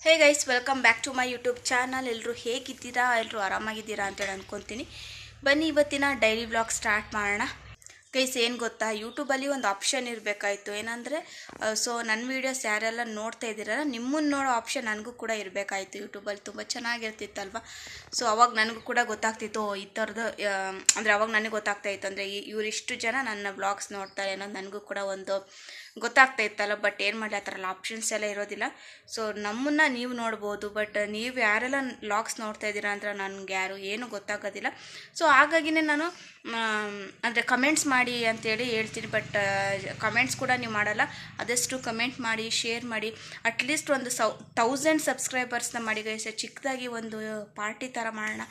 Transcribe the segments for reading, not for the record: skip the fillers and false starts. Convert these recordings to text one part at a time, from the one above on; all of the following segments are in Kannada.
Hey guys, welcome back to my YouTube channel. ಎಲ್ಲರೂ ಹೇಗಿದ್ದೀರಾ? ಎಲ್ಲರೂ ಆರಾಮಾಗಿದ್ದೀರಾ ಅಂತೇಳಿ ಅಂದ್ಕೊತೀನಿ. ಬನ್ನಿ ಇವತ್ತಿನ ಡೈಲಿ ವ್ಲಾಗ್ ಸ್ಟಾರ್ಟ್ ಮಾಡೋಣ. ಗೈಸ್, ಏನು ಗೊತ್ತಾ, ಯೂಟ್ಯೂಬಲ್ಲಿ ಒಂದು ಆಪ್ಷನ್ ಇರಬೇಕಾಯಿತು. ಏನಂದರೆ ನನ್ನ ವೀಡಿಯೋಸ್ ಯಾರೆಲ್ಲ ನೋಡ್ತಾ ಇದ್ದೀರಲ್ಲ, ನಿಮ್ಮನ್ನು ನೋಡೋ ಆಪ್ಷನ್ ನನಗೂ ಕೂಡ ಇರಬೇಕಾಯಿತು. ಯೂಟ್ಯೂಬಲ್ಲಿ ತುಂಬ ಚೆನ್ನಾಗಿರ್ತಿತ್ತಲ್ವ. ಸೊ ಅವಾಗ ನನಗೂ ಕೂಡ ಗೊತ್ತಾಗ್ತಿತ್ತು ಈ ಥರದ್ದು, ಅಂದರೆ ಅವಾಗ ನನಗೆ ಗೊತ್ತಾಗ್ತಾ ಇತ್ತು, ಅಂದರೆ ಇವರಿಷ್ಟು ಜನ ನನ್ನ ವ್ಲಾಗ್ಸ್ ನೋಡ್ತಾರೆ ಅನ್ನೋದು ನನಗೂ ಕೂಡ ಒಂದು ಗೊತ್ತಾಗ್ತಾ ಇತ್ತಲ್ಲ. ಬಟ್ ಏನು ಮಾಡಲಿ, ಆ ಥರ ಎಲ್ಲ ಆಪ್ಷನ್ಸ್ ಎಲ್ಲ ಇರೋದಿಲ್ಲ. ಸೊ ನಮ್ಮನ್ನು ನೀವು ನೋಡ್ಬೋದು, ಬಟ್ ನೀವು ಯಾರೆಲ್ಲ ವ್ಲಾಗ್ಸ್ ನೋಡ್ತಾ ಇದ್ದೀರಾ ಅಂತ ನನಗೆ ಏನೂ ಗೊತ್ತಾಗೋದಿಲ್ಲ. ಸೊ ಹಾಗಾಗಿನೇ ನಾನು ಅಂದರೆ ಕಮೆಂಟ್ಸ್ ಮಾಡಿ ಅಂತೇಳಿ ಹೇಳ್ತೀನಿ. ಬಟ್ ಕಮೆಂಟ್ಸ್ ಕೂಡ ನೀವು ಮಾಡಲ್ಲ. ಆದಷ್ಟು ಕಮೆಂಟ್ ಮಾಡಿ, ಶೇರ್ ಮಾಡಿ. ಅಟ್ಲೀಸ್ಟ್ ಒಂದು 1000 ಸಬ್ಸ್ಕ್ರೈಬರ್ಸ್ನ ಮಾಡಿ ಗೈಸ್. ಚಿಕ್ಕದಾಗಿ ಒಂದು ಪಾರ್ಟಿ ಥರ ಮಾಡೋಣ.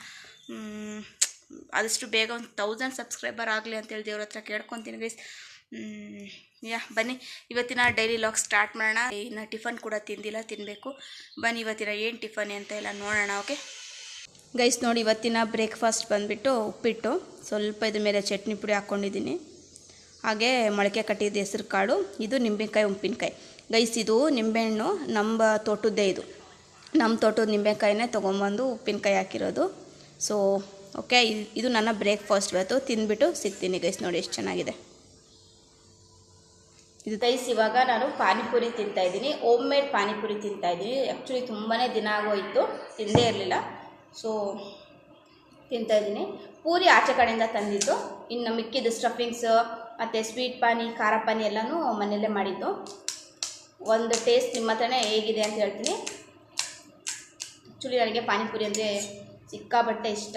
ಆದಷ್ಟು ಬೇಗ ಒಂದು 1000 ಸಬ್ಸ್ಕ್ರೈಬರ್ ಆಗಲಿ ಅಂತೇಳಿ ದೇವ್ರ ಹತ್ರ ಕೇಳ್ಕೊತೀನಿ ಗೈಸ್. ಬನ್ನಿ ಇವತ್ತಿನ ಡೈಲಿ ವ್ಲಾಗ್ ಸ್ಟಾರ್ಟ್ ಮಾಡೋಣ. ಇನ್ನು ಟಿಫನ್ ಕೂಡ ತಿಂದಿಲ್ಲ, ತಿನ್ನಬೇಕು. ಬನ್ನಿ ಇವತ್ತಿನ ಏನು ಟಿಫನ್ ಅಂತ ಎಲ್ಲ ನೋಡೋಣ. ಓಕೆ ಗೈಸ್, ನೋಡಿ ಇವತ್ತಿನ ಬ್ರೇಕ್ಫಾಸ್ಟ್ ಬಂದುಬಿಟ್ಟು ಉಪ್ಪಿಟ್ಟು, ಸ್ವಲ್ಪ ಇದ್ರ ಮೇಲೆ ಚಟ್ನಿ ಪುಡಿ ಹಾಕ್ಕೊಂಡಿದ್ದೀನಿ. ಹಾಗೆ ಮೊಳಕೆ ಕಟ್ಟಿದ ಹೆಸರು ಕಾಳು, ಇದು ನಿಂಬೆಕಾಯಿ ಉಪ್ಪಿನಕಾಯಿ. ಗೈಸ್, ಇದು ನಿಂಬೆಹಣ್ಣು ನಮ್ಮ ತೋಟದ್ದೇ. ನಮ್ಮ ತೋಟದ ನಿಂಬೆಕಾಯಿನೇ ತೊಗೊಂಬಂದು ಉಪ್ಪಿನಕಾಯಿ ಹಾಕಿರೋದು. ಸೊ ಓಕೆ, ಇದು ನನ್ನ ಬ್ರೇಕ್ಫಾಸ್ಟ್. ಇವತ್ತು ತಿಂದ್ಬಿಟ್ಟು ಸಿಗ್ತೀನಿ ಗೈಸ್. ನೋಡಿ ಎಷ್ಟು ಚೆನ್ನಾಗಿದೆ ಇದು ಗೈಸ್. ಇವಾಗ ನಾನು ಪಾನಿಪುರಿ ತಿಂತಾಯಿದ್ದೀನಿ. ಹೋಮ್ ಮೇಡ್ ಪಾನಿಪುರಿ ತಿಂತಾಯಿದ್ದೀನಿ. ಆ್ಯಕ್ಚುಲಿ ತುಂಬಾ ದಿನ ಆಗೋಯಿತು, ತಿಂದೇ ಇರಲಿಲ್ಲ. ಸೊ ತಿಂತಾಯಿದ್ದೀನಿ. ಪೂರಿ ಆಚೆ ಕಡೆಯಿಂದ ತಂದಿದ್ದು. ಇನ್ನು ಮಿಕ್ಕಿದ್ದು ಸ್ಟಫಿಂಗ್ಸು ಮತ್ತು ಸ್ವೀಟ್ ಪಾನಿ, ಖಾರ ಪಾನಿ ಎಲ್ಲನೂ ಮನೆಯಲ್ಲೇ ಮಾಡಿದ್ದು. ಒಂದು ಟೇಸ್ಟ್ ನಿಮ್ಮ ಹತ್ರನೇ ಹೇಗಿದೆ ಅಂತ ಹೇಳ್ತೀನಿ. ಆ್ಯಕ್ಚುಲಿ ನನಗೆ ಪಾನಿಪುರಿ ಅಂದರೆ ಸಿಕ್ಕಾಪಟ್ಟೆ ಇಷ್ಟ.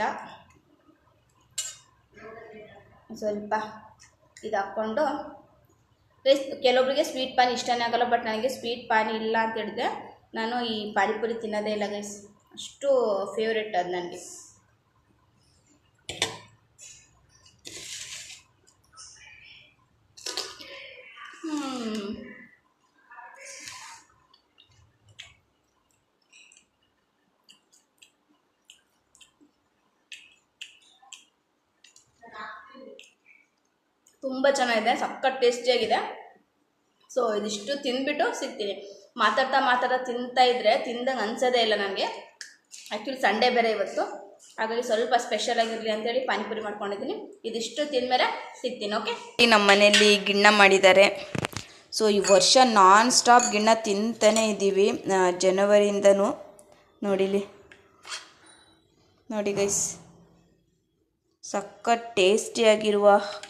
ಸ್ವಲ್ಪ ಇದು ಹಾಕ್ಕೊಂಡು, ಕೆಲವೊಬ್ಬರಿಗೆ ಸ್ವೀಟ್ ಪಾನಿ ಇಷ್ಟನೇ ಆಗೋಲ್ಲ. ಬಟ್ ನನಗೆ ಸ್ವೀಟ್ ಪಾನಿ ಇಲ್ಲ ಅಂತ ಹೇಳಿದ್ರೆ ನಾನು ಈ ಪಾನಿಪುರಿ ತಿನ್ನೋದೇ ಇಲ್ಲ ಗೈಸ್. ಅಷ್ಟು ಫೇವ್ರೆಟ್ ಅದು ನನಗೆ. ತುಂಬ ಚೆನ್ನಾಗಿದೆ, ಸಖತ್ ಟೇಸ್ಟಿಯಾಗಿದೆ. ಸೊ ಇದಿಷ್ಟು ತಿಂದ್ಬಿಟ್ಟು ಸಿಗ್ತೀನಿ. ಮಾತಾಡ್ತಾ ತಿಂತಾ ಇದ್ದರೆ ತಿಂದಂಗೆ ಅನ್ಸೋದೇ ಇಲ್ಲ ನನಗೆ. ಆ್ಯಕ್ಚುಲಿ ಸಂಡೇ ಬೇರೆ ಇವತ್ತು, ಹಾಗಾಗಿ ಸ್ವಲ್ಪ ಸ್ಪೆಷಲ್ ಆಗಿರಲಿ ಅಂತೇಳಿ ಪಾನಿಪುರಿ ಮಾಡ್ಕೊಂಡಿದ್ದೀನಿ. ಇದಿಷ್ಟು ತಿಂದಮೇಲೆ ಸಿಗ್ತೀನಿ. ಓಕೆ, ನಮ್ಮ ಮನೆಯಲ್ಲಿ ಗಿಣ್ಣ ಮಾಡಿದ್ದಾರೆ. ಸೊ ಈ ವರ್ಷ ನಾನ್ ಸ್ಟಾಪ್ ಗಿಣ್ಣ ತಿಂತಾನೇ ಇದ್ದೀವಿ, ಜನವರಿಯಿಂದನೂ. ನೋಡಿ ಗೈಸ್, ಸಖತ್ ಟೇಸ್ಟಿಯಾಗಿರುವ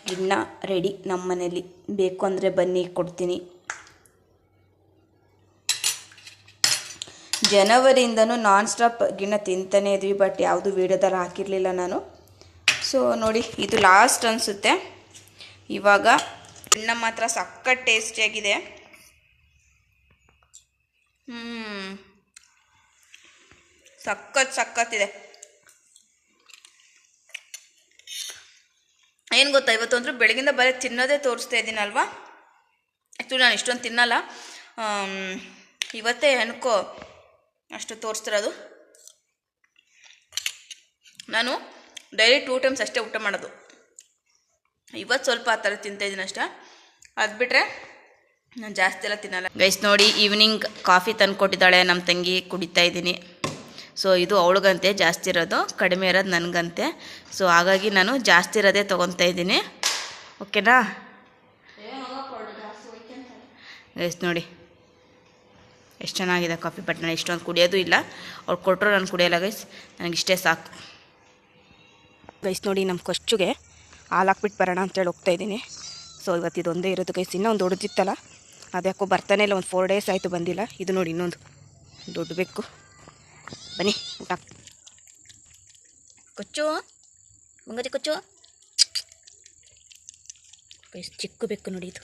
ಗಿಣ್ಣ ರೆಡಿ ನಮ್ಮ ಮನೇಲಿ. ಬೇಕು ಅಂದರೆ ಬನ್ನಿ, ಕೊಡ್ತೀನಿ. ಜನವರಿಯಿಂದನೂ ನಾನ್ ಸ್ಟಾಪ್ ಗಿಣ್ಣ ತಿಂತಾನೇ ಇದ್ವಿ, ಬಟ್ ಯಾವುದು ವೀಡಿಯೋದಲ್ಲಿ ಹಾಕಿರಲಿಲ್ಲ ನಾನು. ಸೊ ನೋಡಿ, ಇದು ಲಾಸ್ಟ್ ಅನಿಸುತ್ತೆ. ಇವಾಗ ಗಿಣ್ಣ ಮಾತ್ರ ಸಖತ್ ಟೇಸ್ಟಿಯಾಗಿದೆ. ಸಖತ್ತಿದೆ. ಏನು ಗೊತ್ತಾ, ಇವತ್ತು ಅಂದರೆ ಬೆಳಗಿಂದ ಬರೀ ತಿನ್ನೋದೇ ತೋರಿಸ್ತಾ ಇದ್ದೀನಲ್ವಾ. ಆ್ಯಕ್ಚುಲಿ ನಾನು ಇಷ್ಟೊಂದು ತಿನ್ನಲ್ಲ, ಇವತ್ತೇ ಅನ್ಕೋ ಅಷ್ಟು ತೋರಿಸ್ತಿರೋದು. ನಾನು ಡೈಲಿ 2 ಟೈಮ್ಸ್ ಅಷ್ಟೇ ಊಟ ಮಾಡೋದು. ಇವತ್ತು ಸ್ವಲ್ಪ ಆ ಥರ ತಿಂತಾಯಿದ್ದೀನಿ ಅಷ್ಟೇ. ಅದು ಬಿಟ್ಟರೆ ನಾನು ಜಾಸ್ತಿ ಎಲ್ಲ ತಿನ್ನಲ್ಲ ಗೈಸ್. ನೋಡಿ, ಈವ್ನಿಂಗ್ ಕಾಫಿ ತಂದು ಕೊಟ್ಟಿದ್ದಾಳೆ ನಮ್ಮ ತಂಗಿ, ಕುಡಿತಾ ಇದ್ದೀನಿ. ಸೊ ಇದು ಅವಳಿಗಂತೆ ಜಾಸ್ತಿ ಇರೋದು, ಕಡಿಮೆ ಇರೋದು ನನಗಂತೆ. ಸೊ ಹಾಗಾಗಿ ನಾನು ಜಾಸ್ತಿ ಇರೋದೇ ತೊಗೊತಾ ಇದ್ದೀನಿ. ಓಕೆನಾ ಗೈಸ್? ನೋಡಿ ಎಷ್ಟು ಚೆನ್ನಾಗಿದೆ ಕಾಫಿ. ಬಟ್ ನಾನು ಇಷ್ಟೊಂದು ಕುಡಿಯೋದು ಇಲ್ಲ, ಅವ್ರು ಕೊಟ್ಟರು ನಾನು ಕುಡಿಯೋಲ್ಲ ಗೈಸ್. ನನಗಿಷ್ಟೇ ಸಾಕು ಗೈಸ್. ನೋಡಿ, ನಮ್ಮ ಕೊಚ್ಚುಗೆ ಹಾಲು ಹಾಕ್ಬಿಟ್ಟು ಬರೋಣ ಅಂತೇಳಿ ಹೋಗ್ತಾಯಿದ್ದೀನಿ. ಸೊ ಇವತ್ತು ಇದೊಂದೇ ಇರೋದು ಗೈಸ್. ಇನ್ನೂ ಒಂದು ದೊಡ್ಡದಿತ್ತಲ್ಲ, ಅದ್ಯಾಕೋ ಬರ್ತಾನೆ ಇಲ್ಲ. ಒಂದು 4 ಡೇಸ್ ಆಯಿತು ಬಂದಿಲ್ಲ. ಇದು ನೋಡಿ ಇನ್ನೊಂದು ದೊಡ್ಡ ಬೇಕು. ಬನ್ನಿ ಊಟ. ಕೊಚ್ಚು, ಮುಂಗತಿ ಕೊಚ್ಚು ಗೈಸ್, ಚಿಕ್ಕ ಬೇಕು ನೋಡಿ ಇದು.